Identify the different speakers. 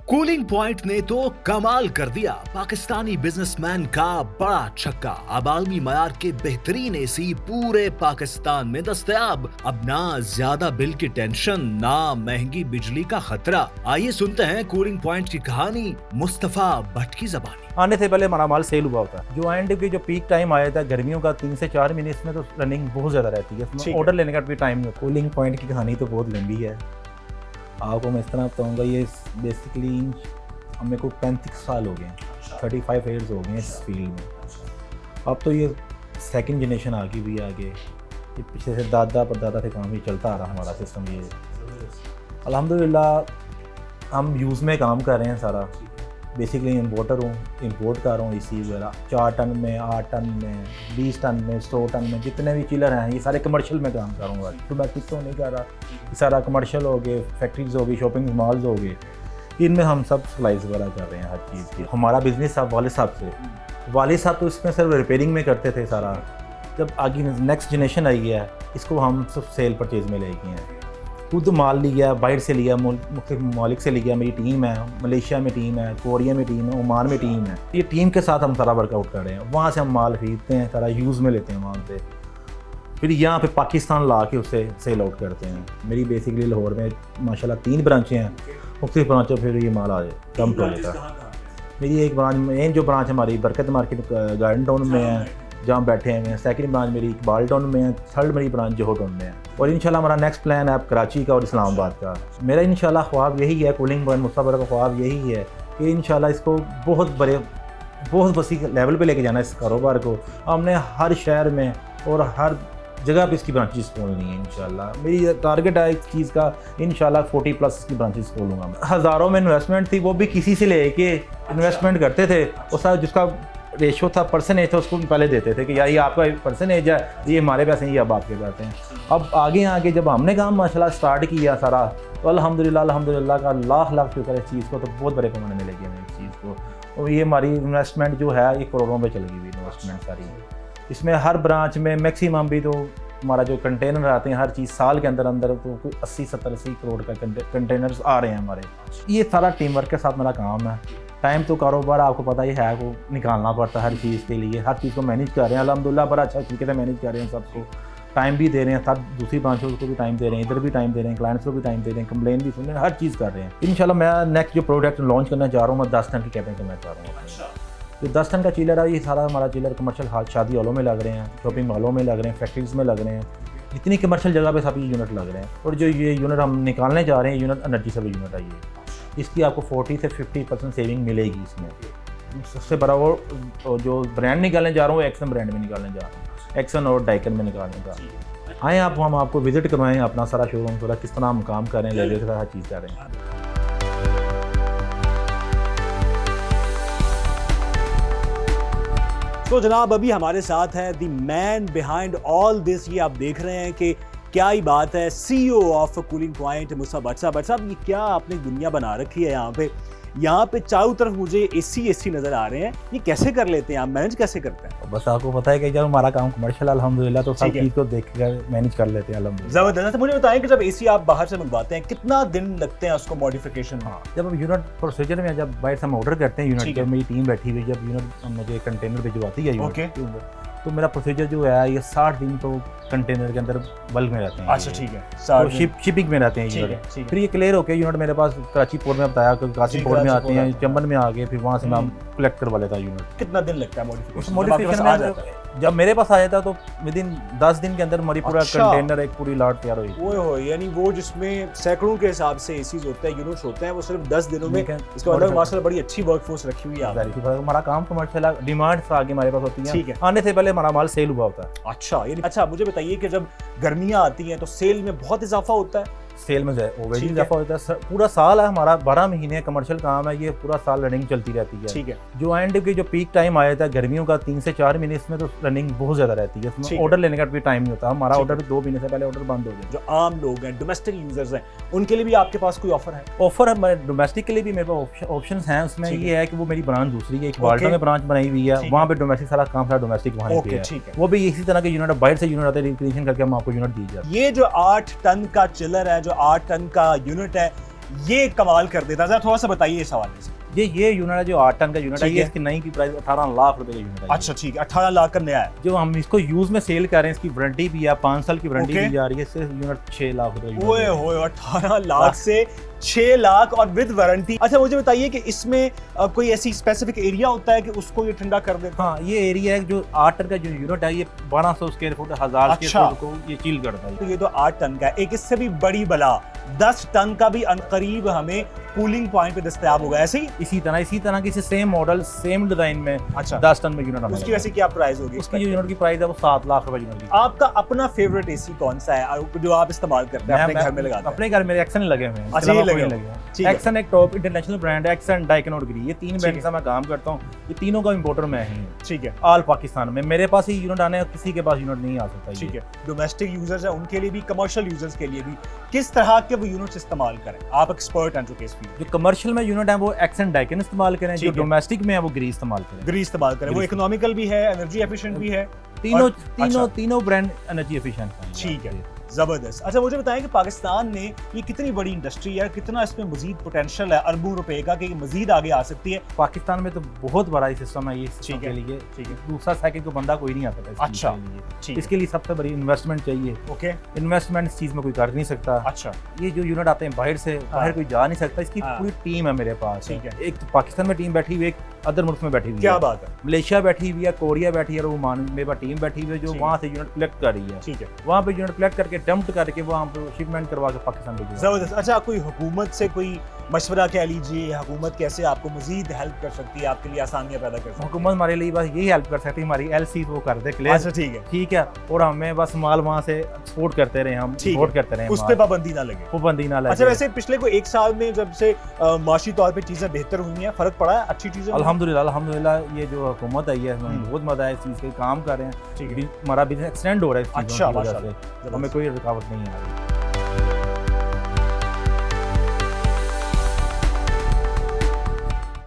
Speaker 1: Cooling point ने तो कमाल कर दिया। पाकिस्तानी बिजनेसमैन का बड़ा छक्का। अब आलमी मयार के बेहतरीन एसी पूरे पाकिस्तान में दस्तयाब। अब ना ज्यादा बिल की टेंशन, ना महंगी बिजली का खतरा। आइए सुनते हैं कूलिंग पॉइंट की कहानी मुस्तफा भट्ट की ज़बानी।
Speaker 2: आने से पहले हमारा माल सेल हुआ होता है। जो एंड की जो पीक टाइम आया था गर्मियों का 3 से 4 महीने, इसमें तो रनिंग बहुत ज़्यादा रहती है। इसमें ऑर्डर लेने का भी टाइम नहीं होता। कूलिंग पॉइंट की कहानी तो बहुत लंबी है। आपको मैं इस तरह बताऊँगा, ये बेसिकली मेरे को 35 साल हो गए, 35 ईयर्स हो गए इस फील्ड में। अब तो ये सेकंड जनरेशन आ गई भी आगे। ये पीछे से दादा परदादा से काम ही चलता आ रहा हमारा सिस्टम। ये अल्हम्दुलिल्लाह हम यूज़ में काम कर रहे हैं सारा। बेसिकली इम्पोर्टर हूँ, इम्पोर्ट कर रहा हूँ एसी वगैरह। 4 टन में, 8 टन में, 20 टन में, 100 टन में, जितने भी चिलर हैं ये सारे कमर्शियल में काम कर रहा हूँ। डोमेस्टिक तो नहीं कर रहा, ये सारा कमर्शियल हो गए, फैक्ट्रीज हो गई, शॉपिंग मॉल्स हो गए, इनमें हम सब सप्लाईज वगैरह कर रहे हैं हर चीज़ की। हमारा बिज़नेस अब वालिद साहब से, वालिद साहब तो इसमें सिर्फ रिपेयरिंग में करते थे सारा। जब आगे नेक्स्ट जनरेशन आई है, इसको हम सब सेल परचेज़ में ले गए हैं। खुद माल लिया, बाहर से लिया, मुख्तलिफ ममालिक से लिया। मेरी टीम है, मलेशिया में टीम है, कोरिया में टीम है, ओमान में टीम है। ये टीम के साथ हम सारा वर्कआउट कर रहे हैं। वहाँ से हम माल खरीदते हैं, सारा यूज़ में लेते हैं वहाँ से, फिर यहाँ पे पाकिस्तान ला के उसे सेल आउट करते हैं। मेरी बेसिकली लाहौर में माशाल्लाह 3 ब्रांचें हैं। मुख्तलिफ ब्रांचों फिर ये माल आ जाए कम हो जाता। मेरी एक ब्रांच मेन जो ब्रांच हमारी बरकत मार्केट गार्डन टाउन में है, जहाँ बैठे हैं मैं। सेकंड ब्रांच मेरी इकबाल टाउन में है। थर्ड मेरी ब्रांच जोहर टाउन में है। और इंशाल्लाह हमारा नेक्स्ट प्लान है अब कराची का और इस्लामाबाद का। मेरा इंशाल्लाह ख्वाब यही है, कूलिंग पॉइंट मुस्तफा का ख्वाब यही है कि इंशाल्लाह इसको बहुत वसी लेवल पे लेके जाना है इस कारोबार को। हमने हर शहर में और हर जगह पे इसकी ब्रांचेस खोलनी है इंशाल्लाह। मेरी टारगेट है इस चीज़ का, इंशाल्लाह 40+ इसकी ब्रांचेस खोलूँगा मैं। हज़ारों में इन्वेस्टमेंट थी, वो भी किसी से लेके इन्वेस्टमेंट करते थे। और सारा जिसका रेशो था, परसेंटेज था, उसको पहले देते थे कि यार ये आपका परसेंटेज है, ये हमारे पैसे हैं, ये अब आपके पैसे हैं। अब आगे जब हमने काम माशाल्लाह स्टार्ट किया सारा, तो अल्हम्दुलिल्लाह का लाख शुक्र है इस चीज़ को। तो बहुत बड़े पैमाने में मिलेगी हमें इस चीज़ को। और ये हमारी इन्वेस्टमेंट जो है ये करोड़ों में चलेगी भी इन्वेस्टमेंट सारी। इसमें हर ब्रांच में मैक्सिमम भी तो हमारा जो कंटेनर आते हैं हर चीज़ साल के अंदर तो कोई 80-70 करोड़ का कंटेनर्स आ रहे हैं हमारे। ये सारा टीम वर्क के साथ मेरा काम है। टाइम तो कारोबार आपको पता ही है, को निकालना पड़ता है हर चीज़ के लिए। हर चीज़ को मैनेज कर रहे हैं अल्हम्दुलिल्लाह, बड़ा अच्छा तरीके से मैनेज कर रहे हैं। सबको टाइम भी दे रहे हैं, सब दूसरी ब्रांचों को भी टाइम दे रहे हैं, इधर भी टाइम दे रहे हैं, क्लाइंट्स को भी टाइम दे रहे हैं, कंप्लेन भी सुन रहे हैं, हर चीज़ कर रहे हैं। इंशाल्लाह मैं नेक्स्ट जो प्रोडक्ट लॉन्च करना चाह रहा हूँ, मैं 10 टन की कैबिन करना चाह रहा हूँ। जो 10 टन का चिलर है, ये सारा हमारा चिलर कमर्शियल शादी हॉलों में लग रहे हैं, शॉपिंग मॉलों में लग रहे हैं, फैक्ट्रीज में लग रहे हैं, जितनी कमर्शियल जगह पे सभी यूनिट लग रहे हैं। और जो ये यूनिट हम निकालने जा रहे हैं, यूनिट एनर्जी से यूनिट है ये, इसकी आपको 40 से 50% सेविंग मिलेगी इसमें। सबसे बड़ा वो जो ब्रांड निकालने जा रहा हूँ, एक्सन ब्रांड में निकालने जा रहा हूँ, एक्सन और डाइकन में निकालने जा रहा हूँ। आएँ आप, हम आपको विजिट करवाएँ अपना सारा शोरूम, थोड़ा किस तरह हम काम कर रहे हैं, लेवल के साथ हर चीज़ कर रहे हैं।
Speaker 3: तो जनाब अभी हमारे साथ है the man behind all this. ये आप देख रहे हैं कि क्या ही बात है, CEO of cooling point Mustafa Bhatt साहब। ये क्या आपने दुनिया बना रखी है यहाँ पे चारों तरफ मुझे एसी नजर आ रहे हैं। ये कैसे कर लेते हैं आप, मैनेज कैसे करते हैं?
Speaker 2: बस आपको पता है कि जब हमारा काम कमर्शियल अल्हम्दुलिल्लाह, तो सब चीज़ को देख कर मैनेज कर लेते हैं अल्हम्दुलिल्लाह।
Speaker 3: जबरदस्त। मुझे बताएं कि जब एसी आप बाहर से मंगवाते हैं, कितना दिन लगते हैं उसको मॉडिफिकेशन?
Speaker 2: हाँ, जब हम यूनिट प्रोसीजर में, जब बाहर से हम ऑर्डर करते हैं यूनिट, जब मेरी टीम बैठी हुई, जब यूनिट मुझे कंटेनर भिजवाती है यूनिट, तो मेरा प्रोसीजर जो है ये 60 दिन तो कंटेनर के अंदर बल्क में रहते हैं।
Speaker 3: अच्छा, ठीक है।
Speaker 2: तो शिपिंग में रहते हैं यूनिट। फिर ये क्लियर होकर यूनिट मेरे पास कराची पोर्ट में बताया, कासिम पोर्ट में आते हैं, चंबन में आ गए, फिर वहाँ से मैं कलेक्ट करवा लेता यूनिट।
Speaker 3: कितना दिन लगता है
Speaker 2: मॉडिफिकेशन में? जब मेरे पास आ जाता तो विदिन 10 दिन के अंदर हमारी पूरा कंटेनर, एक पूरी लॉट तैयार हुई।
Speaker 3: ओए यानी वो जिसमें सैकड़ों के हिसाब से एसीज होते हैं, यूनिट्स होते हैं, वो सिर्फ 10 दिनों में। इसका मतलब माशाल्लाह बड़ी अच्छी वर्कफोर्स रखी हुई है।
Speaker 2: हमारा काम कमर्शियल डिमांड्स आगे हमारे पास होती है, आने से पहले हमारा माल सेल हुआ होता है।
Speaker 3: अच्छा, मुझे बताइए कि जब गर्मियाँ आती हैं तो सेल में बहुत इजाफा होता है?
Speaker 2: सेल में ओवरऑल इजाफा होता है। पूरा साल है हमारा, 12 महीने कमर्शियल काम है, ये पूरा साल रनिंग चलती रहती है।
Speaker 3: ठीक है।
Speaker 2: जो एंड की जो पीक टाइम आया था गर्मियों का 3 से 4 महीने, इसमें तो रनिंग बहुत ज़्यादा रहती है। इसमें ऑर्डर लेने का भी टाइम नहीं होता। हमारा ऑर्डर भी 2 महीने से पहले ऑर्डर बंद हो गया।
Speaker 3: जो आम लोग हैं, डोमेस्टिक यूजर्स हैं, उनके लिए भी आपके पास कोई ऑफर है?
Speaker 2: ऑफर है डोमेस्टिक के लिए भी, मेरे पास ऑप्शन हैं। उसमें ये है कि वो मेरी ब्रांच दूसरी है, एक बाल्टा में ब्रांच बनाई हुई है, वहाँ पे डोमेस्टिक सारा काम सारा डोमेस्टिक वहाँ पे है। वो भी इसी तरह के यूनिट बाहर से यूनिट आते हैं, रिक्रिएशन करके हम आपको यूनिट दी जाती है।
Speaker 3: ये जो 8 टन का चिलर है, जो 8 टन का यूनिट है, ये कमाल कर देता है, थोड़ा सा बताइए इस हवाले से।
Speaker 2: ये यूनिट है जो 8 टन का यूनिट है,
Speaker 3: ठीक
Speaker 2: ये
Speaker 3: है।
Speaker 2: इसकी नई की प्राइस 18 लाख रुपए का यूनिट है।
Speaker 3: अच्छा ठीक है, 18 लाख का नया है।
Speaker 2: जो हम इसको यूज में सेल कर रहे हैं, इसकी वारंटी भी है, 5 साल की वारंटी
Speaker 3: ओके।
Speaker 2: भी जा रही है, सिर्फ यूनिट 6 लाख रुपए का
Speaker 3: ओए
Speaker 2: यूनिट है।
Speaker 3: होए, 18 लाख से 6 लाख और विद वारंटी। अच्छा मुझे बताइए कि इसमें कोई ऐसी स्पेसिफिक एरिया होता है कि उसको ये ठंडा कर देता
Speaker 2: हाँ, ये एरिया है जो 8 टन का जो यूनिट है, ये 1200 स्क्वायर फुट, 1000
Speaker 3: अच्छा।
Speaker 2: स्क्वायर फुट को ये चिल करता है।
Speaker 3: तो ये तो 8 टन का है। एक इससे भी बड़ी बला 10 टन का भी अनकरीब हमें कूलिंग पॉइंट पे दस्तयाब होगा, ऐसे ही?
Speaker 2: इसी तरह की सेम मॉडल सेम डिजाइन में
Speaker 3: अच्छा
Speaker 2: 10 टन में यूनिट हमें
Speaker 3: उसकी
Speaker 2: लगेगा।
Speaker 3: वैसे क्या प्राइस होगी?
Speaker 2: उसकी जो यूनिट की प्राइस है वो 7 लाख रुपए यूनिट की।
Speaker 3: आपका अपना फेवरेट एसी कौन सा है जो आप इस्तेमाल करते हैं अपने घर में लगाते हैं?
Speaker 2: अपने घर में एक्सन लगे हुए हैं।
Speaker 3: अच्छा, ये लगे हुए
Speaker 2: लगे
Speaker 3: हैं।
Speaker 2: हैं।
Speaker 3: ठीक है।
Speaker 2: एक्सन एक टॉप इंटरनेशनल ब्रांड है, एक्सन, डाइकन और ग्री, ये 3
Speaker 3: ठीक
Speaker 2: ब्रांड
Speaker 3: है।
Speaker 2: से मैं काम करता हूँ। ये तीनों का इंपोर्टर मैं ही हूँ,
Speaker 3: ठीक है
Speaker 2: ऑल पाकिस्तान में। मेरे पास ही यूनिट आने, किसी के पास यूनिट नहीं आ सकता।
Speaker 3: ठीक है। डोमेस्टिक यूजर्स है उनके लिए भी, कमर्शियल यूजर्स के लिए भी, किस तरह के वो यूनिट्स इस्तेमाल करें? आप एक्सपर्ट हैं जो केस फील्ड
Speaker 2: जो कमर्शियल में यूनिट है वो एक्सन, डाइकन इस्तेमाल करें, जो
Speaker 3: ठीक है।
Speaker 2: डोमेस्टिक में है वो ग्री इस्तेमाल करें।
Speaker 3: ग्री इस्तेमाल करें। वो
Speaker 2: ग्री
Speaker 3: इकोनॉमिकल भी है, एनर्जी एफिशिएंट भी है।
Speaker 2: तीनों तीनों ब्रांड एनर्जी एफिशिएंट हैं।
Speaker 3: ठीक है, जबरदस्त। अच्छा मुझे बताएं कि पाकिस्तान में ये कितनी बड़ी इंडस्ट्री है, कितना इसमें मजीद पोटेंशियल है अरबों रुपए का कि मजीद आगे आ सकती है?
Speaker 2: पाकिस्तान में तो बहुत बड़ा सिस्टम है ये सिस्टम
Speaker 3: ठीक
Speaker 2: के
Speaker 3: है।
Speaker 2: लिए।
Speaker 3: ठीक है,
Speaker 2: दूसरा सेकंड को बंदा कोई नहीं आ सकता इस चीज़
Speaker 3: अच्छा।
Speaker 2: के लिए।
Speaker 3: ठीक है,
Speaker 2: इसके लिए सबसे बड़ी इन्वेस्टमेंट चाहिए।
Speaker 3: ओके,
Speaker 2: इन्वेस्टमेंट इस चीज़ में कोई कर नहीं सकता।
Speaker 3: अच्छा
Speaker 2: ये जो यूनिट आते हैं बाहर से, बाहर कोई जा नहीं सकता। इसकी
Speaker 3: हाँ।
Speaker 2: पूरी टीम है मेरे पास।
Speaker 3: ठीक है।
Speaker 2: एक तो पाकिस्तान में टीम बैठी हुई है, एक अदर मुल्क में बैठी हुई
Speaker 3: क्या
Speaker 2: है।
Speaker 3: बात है,
Speaker 2: मलेशिया बैठी हुई है, कोरिया बैठी है और ओमान में टीम बैठी हुई है जो
Speaker 3: ठीक है।
Speaker 2: वहाँ से यूनिट कलेक्ट कर रही है।
Speaker 3: ठीक है,
Speaker 2: वहाँ पे यूनिट कलेक्ट करके डंप करके वहाँ पे शिपमेंट करवा के पाकिस्तान भेजी।
Speaker 3: जबरदस्त। अच्छा कोई हुकूमत से कोई मशवरा कह लीजिए, हुकूमत कैसे आपको मजीद हेल्प कर सकती है, आपके लिए आसानियां पैदा कर सकती है?
Speaker 2: हुकूमत हमारे लिए बस यही हेल्प कर सकती है, हमारी एलसी वो कर दे क्लियर।
Speaker 3: अच्छा ठीक है,
Speaker 2: ठीक है, और हमें बस माल वहाँ से एक्सपोर्ट करते रहे, हम
Speaker 3: ठीक है।
Speaker 2: इंपोर्ट करते रहे,
Speaker 3: उस पे पाबंदी ना लगे।
Speaker 2: पाबंदी ना लगे।
Speaker 3: अच्छा वैसे पिछले कोई 1 साल में जब से माशी तौर पे चीजें बेहतर हुई हैं, फर्क पड़ा है, अच्छी चीजें?
Speaker 2: अल्हम्दुलिल्लाह ये जो हुकूमत आई है हमें बहुत मजा है इस चीज़ के, काम कर रहे हैं।
Speaker 3: ठीक है,
Speaker 2: हमारा बिजनेस एक्सटेंड हो रहा है इस चीज़ों
Speaker 3: अच्छा
Speaker 2: की वजह
Speaker 3: माशाल्लाह,
Speaker 2: से, हमें कोई रुकावट नहीं आ रही।